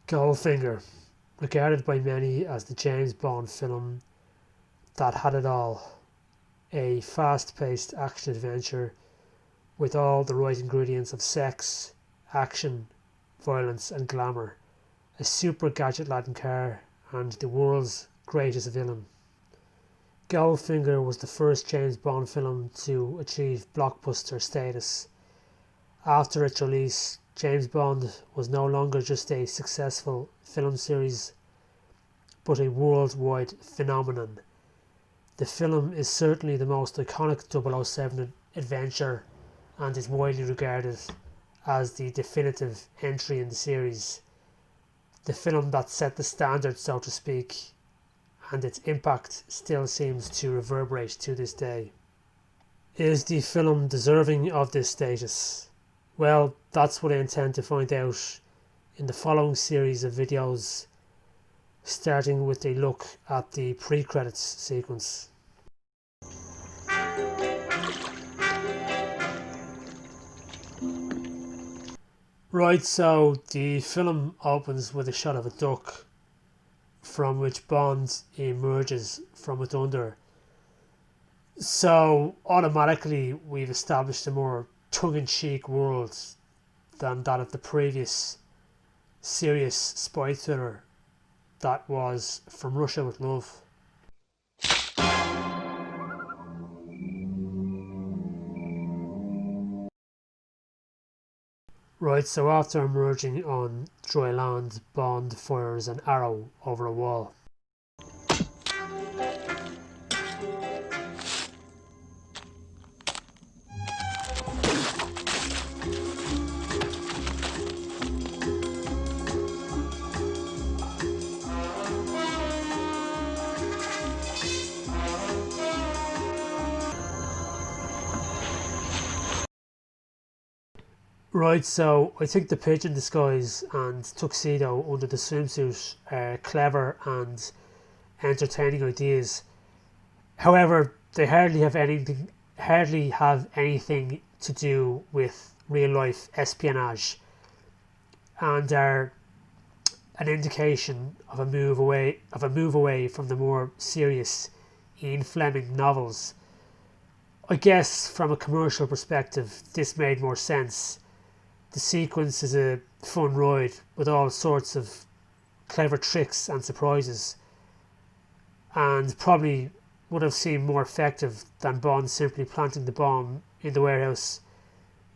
Goldfinger, regarded by many as the James Bond film that had it all. A fast-paced action-adventure with all the right ingredients of sex, action, violence and glamour. A super gadget-laden car and the world's greatest villain. Goldfinger was the first James Bond film to achieve blockbuster status. After its release, James Bond was no longer just a successful film series, but a worldwide phenomenon. The film is certainly the most iconic 007 adventure and is widely regarded as the definitive entry in the series. The film that set the standard, so to speak, and its impact still seems to reverberate to this day. Is the film deserving of this status? Well, that's what I intend to find out in the following series of videos, starting with a look at the pre-credits sequence. Right, so the film opens with a shot of a duck from which Bond emerges from it under. So automatically we've established a more tongue-in-cheek world than that of the previous serious spy thriller that was From Russia with Love. Right, so after emerging on dry land, Bond fires an arrow over a wall. Right, so I think the pigeon disguise and tuxedo under the swimsuit are clever and entertaining ideas. However, they hardly have anything to do with real life espionage and are an indication of a move away from the more serious Ian Fleming novels. I guess from a commercial perspective this made more sense. The sequence is a fun ride with all sorts of clever tricks and surprises, and probably would have seemed more effective than Bond simply planting the bomb in the warehouse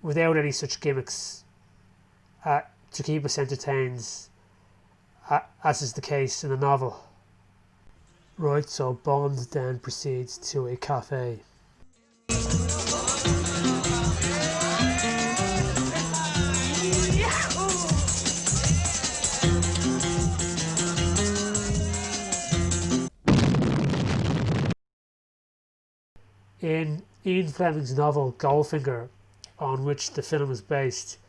without any such gimmicks to keep us entertained, as is the case in the novel. Right, so Bond then proceeds to a cafe. In Ian Fleming's novel Goldfinger, on which the film is based,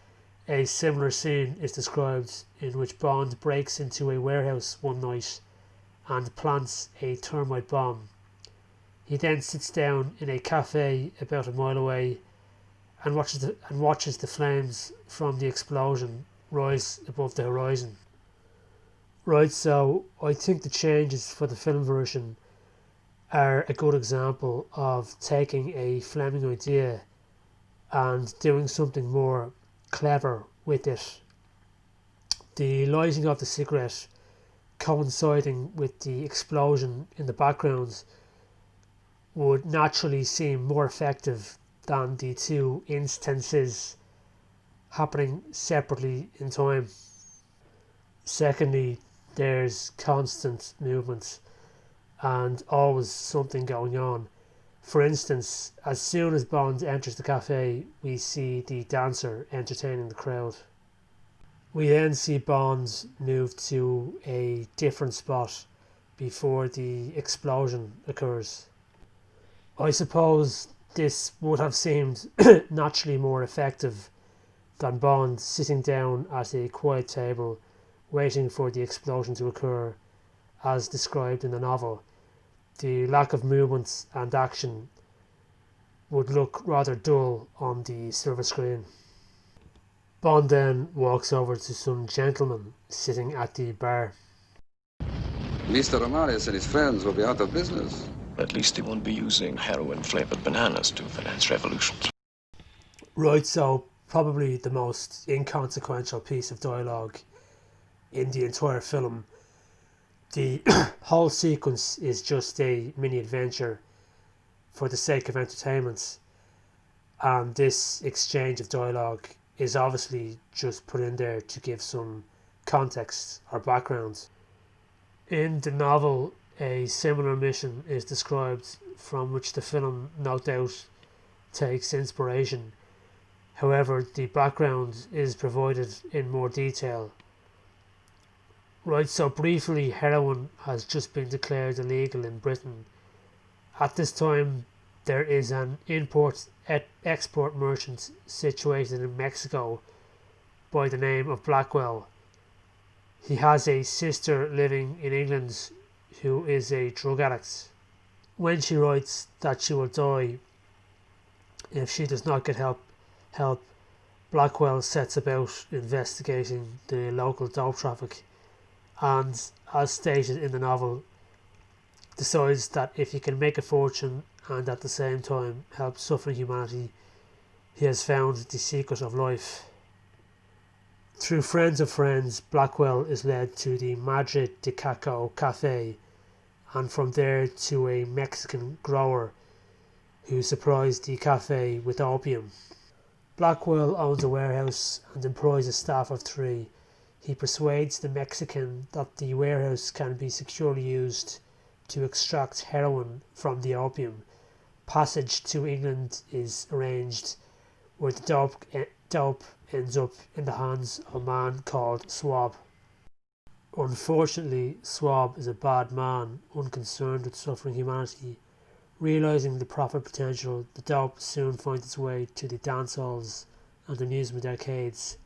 a similar scene is described in which Bond breaks into a warehouse one night and plants a termite bomb. He then sits down in a cafe about a mile away and watches the flames from the explosion rise above the horizon. Right, so I think the changes for the film version are a good example of taking a Fleming idea and doing something more clever with it. The lighting of the cigarette coinciding with the explosion in the background would naturally seem more effective than the two instances happening separately in time. Secondly, there's constant movement and always something going on. For instance, as soon as Bond enters the cafe, we see the dancer entertaining the crowd. We then see Bond move to a different spot before the explosion occurs. I suppose this would have seemed naturally more effective than Bond sitting down at a quiet table waiting for the explosion to occur as described in the novel. The lack of movement and action would look rather dull on the silver screen. Bond then walks over to some gentleman sitting at the bar. Mr. Ramirez and his friends will be out of business. At least they won't be using heroin-flavored bananas to finance revolutions. Right, so probably the most inconsequential piece of dialogue in the entire film. The whole sequence is just a mini adventure for the sake of entertainment, and this exchange of dialogue is obviously just put in there to give some context or background. In the novel, a similar mission is described from which the film no doubt takes inspiration. However, the background is provided in more detail. Right, so briefly, heroin has just been declared illegal in Britain. At this time, there is an import-export merchant situated in Mexico by the name of Blackwell. He has a sister living in England who is a drug addict. When she writes that she will die if she does not get help, Blackwell sets about investigating the local dope traffic and, as stated in the novel, decides that if he can make a fortune and at the same time help suffering humanity, he has found the secret of life. Through friends of friends, Blackwell is led to the Madre de Caco cafe, and from there to a Mexican grower who supplies the cafe with opium. Blackwell owns a warehouse and employs a staff of 3. He persuades the Mexican that the warehouse can be securely used to extract heroin from the opium. Passage to England is arranged, where the dope ends up in the hands of a man called Swab. Unfortunately, Swab is a bad man, unconcerned with suffering humanity. Realising the profit potential, the dope soon finds its way to the dance halls and amusement arcades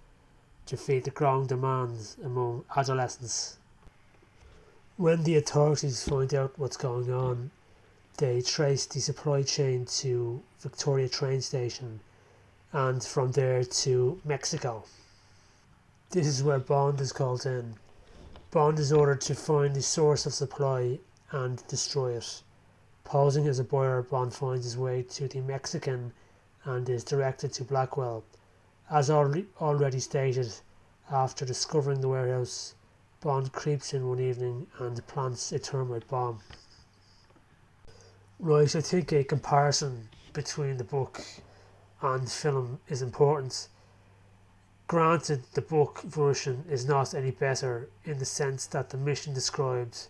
to feed the growing demands among adolescents. When the authorities find out what's going on, they trace the supply chain to Victoria train station and from there to Mexico. This is where Bond is called in. Bond is ordered to find the source of supply and destroy it. Posing as a buyer, Bond finds his way to the Mexican and is directed to Blackwell. As already stated, after discovering the warehouse, Bond creeps in one evening and plants a termite bomb. Right, I think a comparison between the book and film is important. Granted, the book version is not any better in the sense that the mission described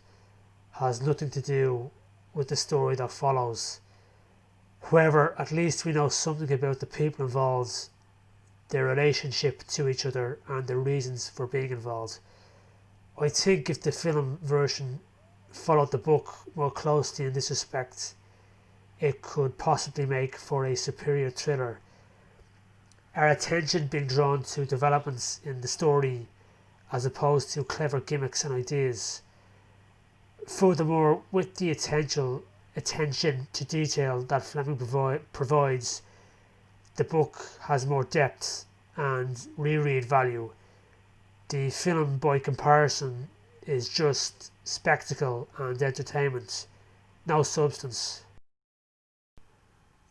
has nothing to do with the story that follows. However, at least we know something about the people involved, their relationship to each other, and their reasons for being involved. I think if the film version followed the book more closely in this respect, it could possibly make for a superior thriller. Our attention being drawn to developments in the story as opposed to clever gimmicks and ideas. Furthermore, with the attention to detail that Fleming provides, the book has more depth and reread value. The film, by comparison, is just spectacle and entertainment, no substance.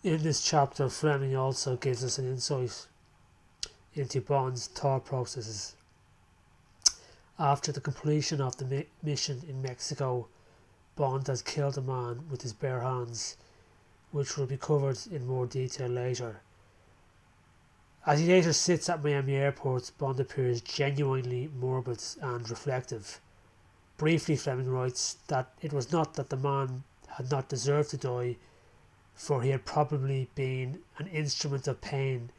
In this chapter, Fleming also gives us an insight into Bond's thought processes. After the completion of the mission in Mexico, Bond has killed a man with his bare hands, which will be covered in more detail later. As he later sits at Miami Airport, Bond appears genuinely morbid and reflective. Briefly, Fleming writes that it was not that the man had not deserved to die, for he had probably been an instrument of pain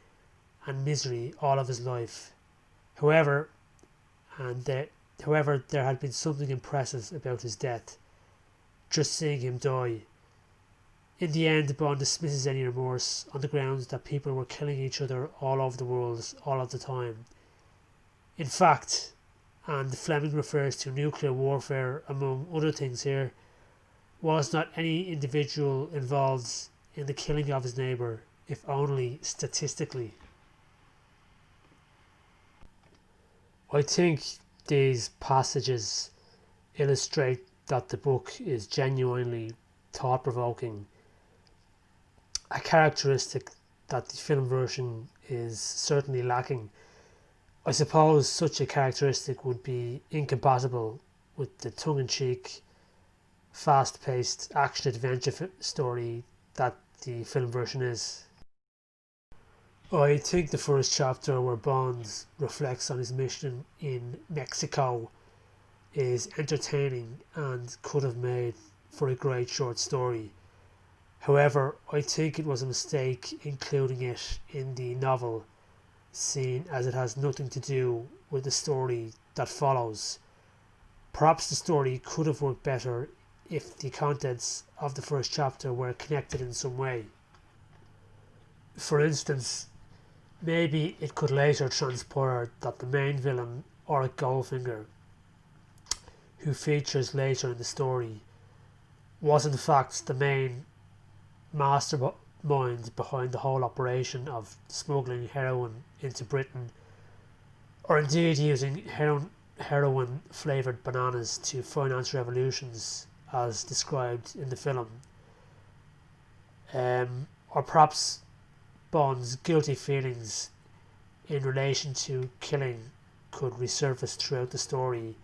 and misery all of his life. However, there had been something impressive about his death, just seeing him die. In the end, Bond dismisses any remorse on the grounds that people were killing each other all over the world all of the time. In fact, and Fleming refers to nuclear warfare among other things here, was not any individual involved in the killing of his neighbour, if only statistically. I think these passages illustrate that the book is genuinely thought-provoking, a characteristic that the film version is certainly lacking. I suppose such a characteristic would be incompatible with the tongue-in-cheek, fast-paced action-adventure story that the film version is. I think the first chapter, where Bond reflects on his mission in Mexico, is entertaining and could have made for a great short story. However, I think it was a mistake including it in the novel, seeing as it has nothing to do with the story that follows. Perhaps the story could have worked better if the contents of the first chapter were connected in some way. For instance, maybe it could later transpire that the main villain, Auric Goldfinger, who features later in the story, was in fact the main mastermind behind the whole operation of smuggling heroin into Britain, or indeed using heroin flavoured bananas to finance revolutions as described in the film. Or perhaps Bond's guilty feelings in relation to killing could resurface throughout the story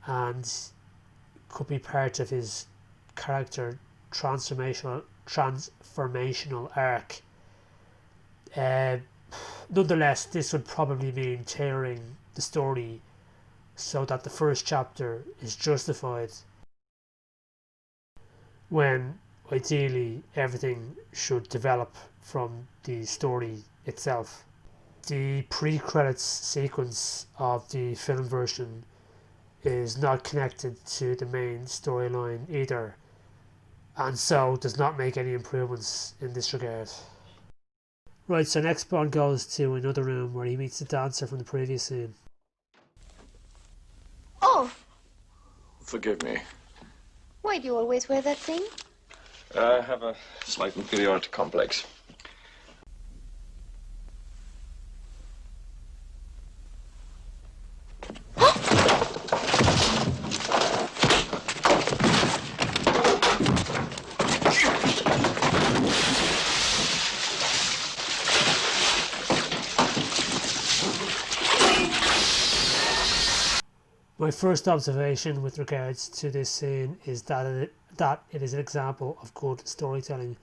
and could be part of his character transformational arc. Nonetheless, this would probably mean tailoring the story so that the first chapter is justified, when ideally everything should develop from the story itself. The pre-credits sequence of the film version is not connected to the main storyline either, and so does not make any improvements in this regard. Right, so next Bond goes to another room where he meets the dancer from the previous scene. Oh, Forgive me. why do you always wear that thing? I have a slight inferiority complex. My first observation with regards to this scene is that it is an example of good storytelling.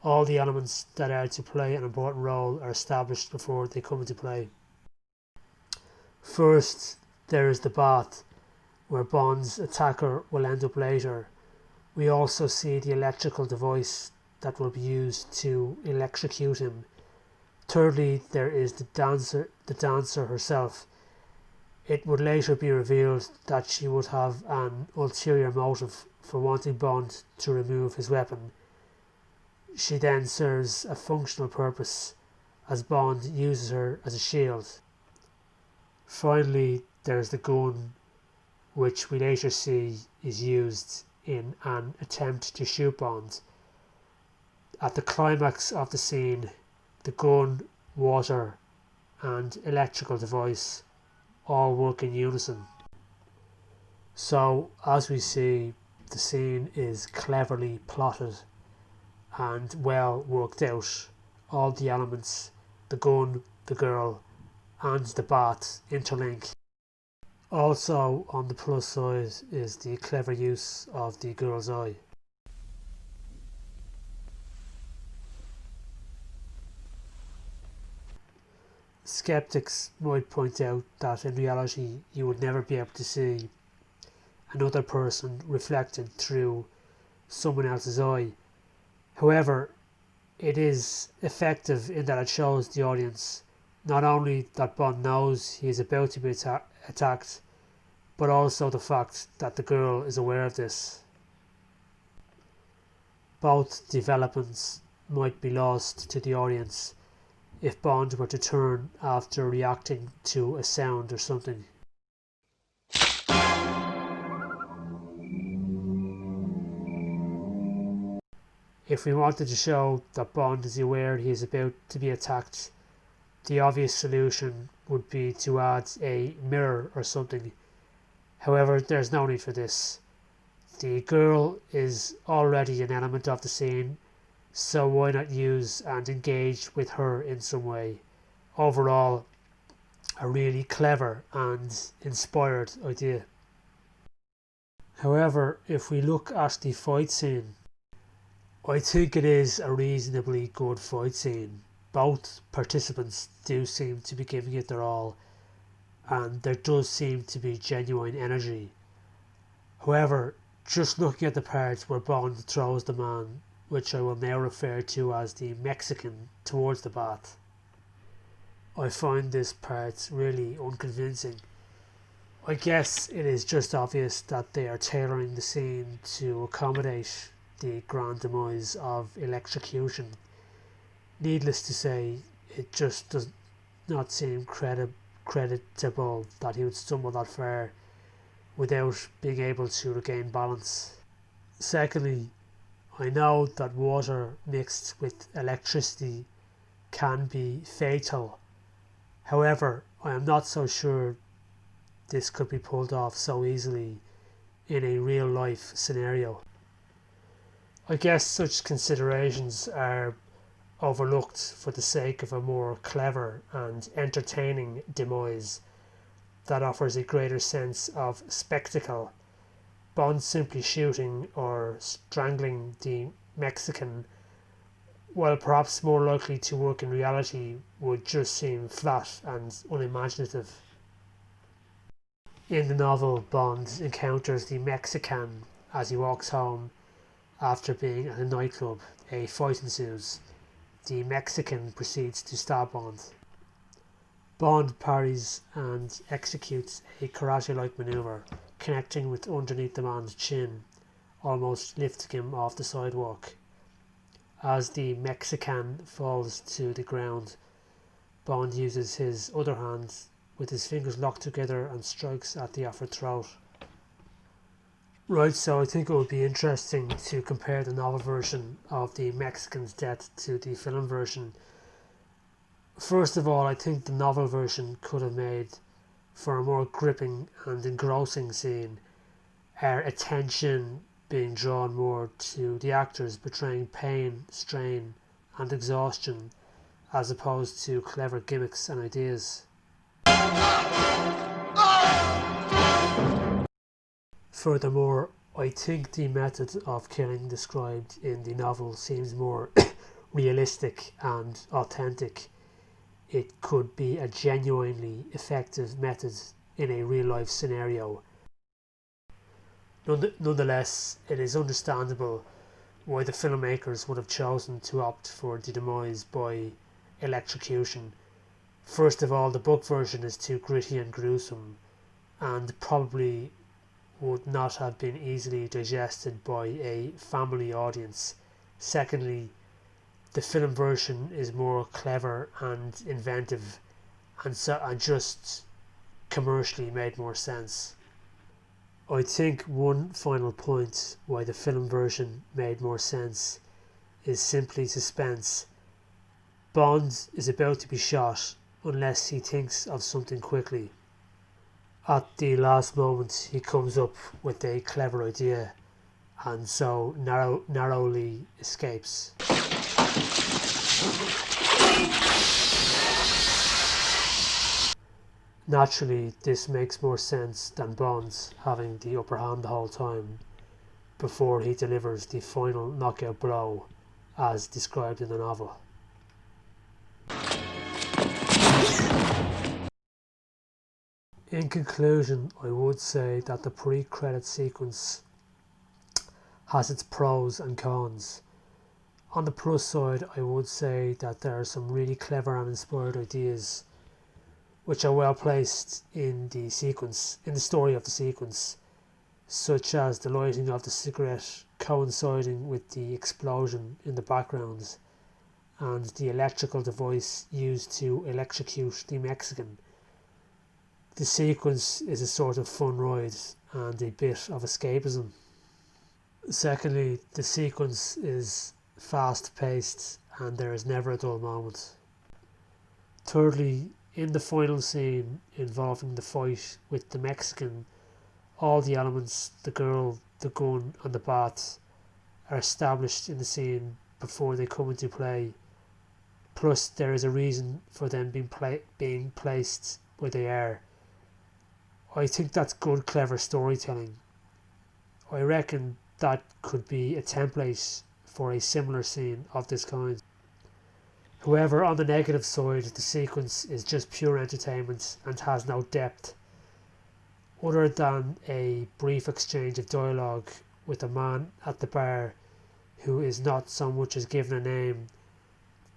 All the elements that are to play an important role are established before they come into play. First, there is the bath, where Bond's attacker will end up later. We also see the electrical device that will be used to electrocute him. Thirdly, there is the dancer herself. It would later be revealed that she would have an ulterior motive for wanting Bond to remove his weapon. She then serves a functional purpose, as Bond uses her as a shield. Finally, there is the gun, which we later see is used in an attempt to shoot Bond. At the climax of the scene, the gun, water, and electrical device all work in unison. So, as we see, the scene is cleverly plotted and well worked out. All the elements, the gun, the girl, and the bath, interlink. Also, on the plus side is the clever use of the girl's eye. Skeptics might point out that in reality you would never be able to see another person reflected through someone else's eye. However, it is effective in that it shows the audience not only that Bond knows he is about to be attacked, but also the fact that the girl is aware of this. Both developments might be lost to the audience if Bond were to turn after reacting to a sound or something. If we wanted to show that Bond is aware he is about to be attacked, the obvious solution would be to add a mirror or something. However, there's no need for this. The girl is already an element of the scene, so why not use and engage with her in some way? Overall, a really clever and inspired idea. However, if we look at the fight scene, I think it is a reasonably good fight scene. Both participants do seem to be giving it their all, and there does seem to be genuine energy. However, just looking at the parts where Bond throws the man, which I will now refer to as the Mexican, towards the bat, I find this part really unconvincing. I guess it is just obvious that they are tailoring the scene to accommodate the grand demise of electrocution. Needless to say, it just does not seem creditable that he would stumble that far without being able to regain balance. Secondly, I know that water mixed with electricity can be fatal. However, I am not so sure this could be pulled off so easily in a real life scenario. I guess such considerations are overlooked for the sake of a more clever and entertaining demise that offers a greater sense of spectacle. Bond simply shooting or strangling the Mexican, while perhaps more likely to work in reality, would just seem flat and unimaginative. In the novel, Bond encounters the Mexican as he walks home after being at a nightclub. A fight ensues. The Mexican proceeds to stab Bond. Bond parries and executes a karate-like maneuver, connecting with underneath the man's chin, almost lifting him off the sidewalk. As the Mexican falls to the ground, Bond uses his other hand with his fingers locked together and strikes at the offered throat. Right, so I think it would be interesting to compare the novel version of the Mexican's death to the film version. First of all, I think the novel version could have made for a more gripping and engrossing scene, our attention being drawn more to the actors portraying pain, strain and exhaustion as opposed to clever gimmicks and ideas. Furthermore, I think the method of killing described in the novel seems more realistic and authentic. It could be a genuinely effective method in a real life scenario. Nonetheless, it is understandable why the filmmakers would have chosen to opt for the demise by electrocution. First of all, the book version is too gritty and gruesome, and probably would not have been easily digested by a family audience. Secondly, the film version is more clever and inventive, and just commercially made more sense. I think one final point why the film version made more sense is simply suspense. Bond is about to be shot unless he thinks of something quickly. At the last moment he comes up with a clever idea and so narrowly escapes. Naturally, this makes more sense than Bond's having the upper hand the whole time before he delivers the final knockout blow as described in the novel. In conclusion, I would say that the pre-credit sequence has its pros and cons. On the plus side, I would say that there are some really clever and inspired ideas which are well placed in the story of the sequence, such as the lighting of the cigarette coinciding with the explosion in the background and the electrical device used to electrocute the Mexican. The sequence is a sort of fun ride and a bit of escapism. Secondly, the sequence is fast paced and there is never a dull moment. Thirdly, in the final scene involving the fight with the Mexican, all the elements, the girl, the gun and the bat, are established in the scene before they come into play. Plus there is a reason for them being placed where they are. I think that's good, clever storytelling. I reckon that could be a template for a similar scene of this kind. However, on the negative side, the sequence is just pure entertainment and has no depth. Other than a brief exchange of dialogue with a man at the bar who is not so much as given a name,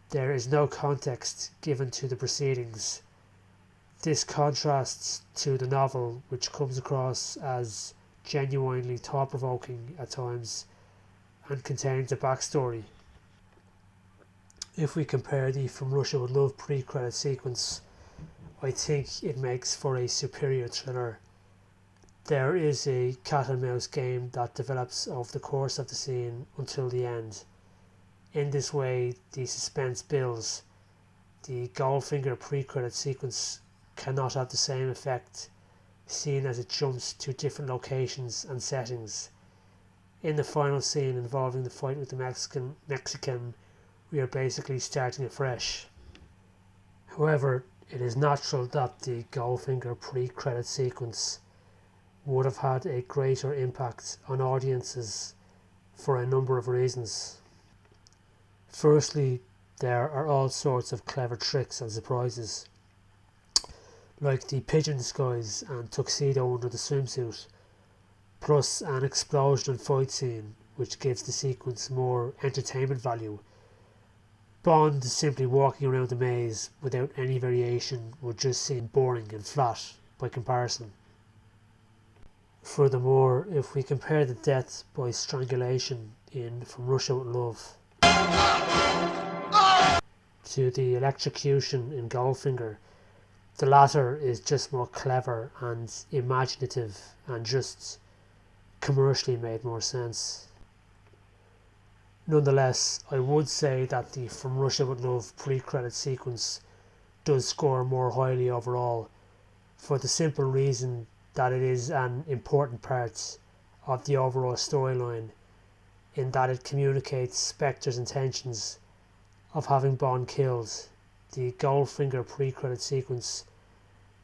there is no context given to the proceedings. This contrasts to the novel, which comes across as genuinely thought-provoking at times and contains a backstory. If we compare the From Russia with Love pre-credit sequence, I think it makes for a superior thriller. There is a cat and mouse game that develops over the course of the scene until the end. In this way, the suspense builds. The Goldfinger pre-credit sequence cannot have the same effect, seen as it jumps to different locations and settings. In the final scene involving the fight with the Mexican, we are basically starting afresh. However, it is natural that the Goldfinger pre-credit sequence would have had a greater impact on audiences for a number of reasons. Firstly, there are all sorts of clever tricks and surprises, like the pigeon disguise and tuxedo under the swimsuit, plus an explosion and fight scene which gives the sequence more entertainment value. Bond simply walking around the maze without any variation would just seem boring and flat by comparison. Furthermore, if we compare the death by strangulation in From Russia with Love to the electrocution in Goldfinger, the latter is just more clever and imaginative and just commercially made more sense. Nonetheless, I would say that the From Russia with Love pre-credit sequence does score more highly overall, for the simple reason that it is an important part of the overall storyline, in that it communicates Spectre's intentions of having Bond killed. The Goldfinger pre-credit sequence,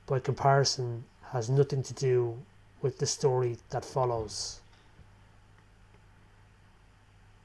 by comparison, has nothing to do with the story that follows.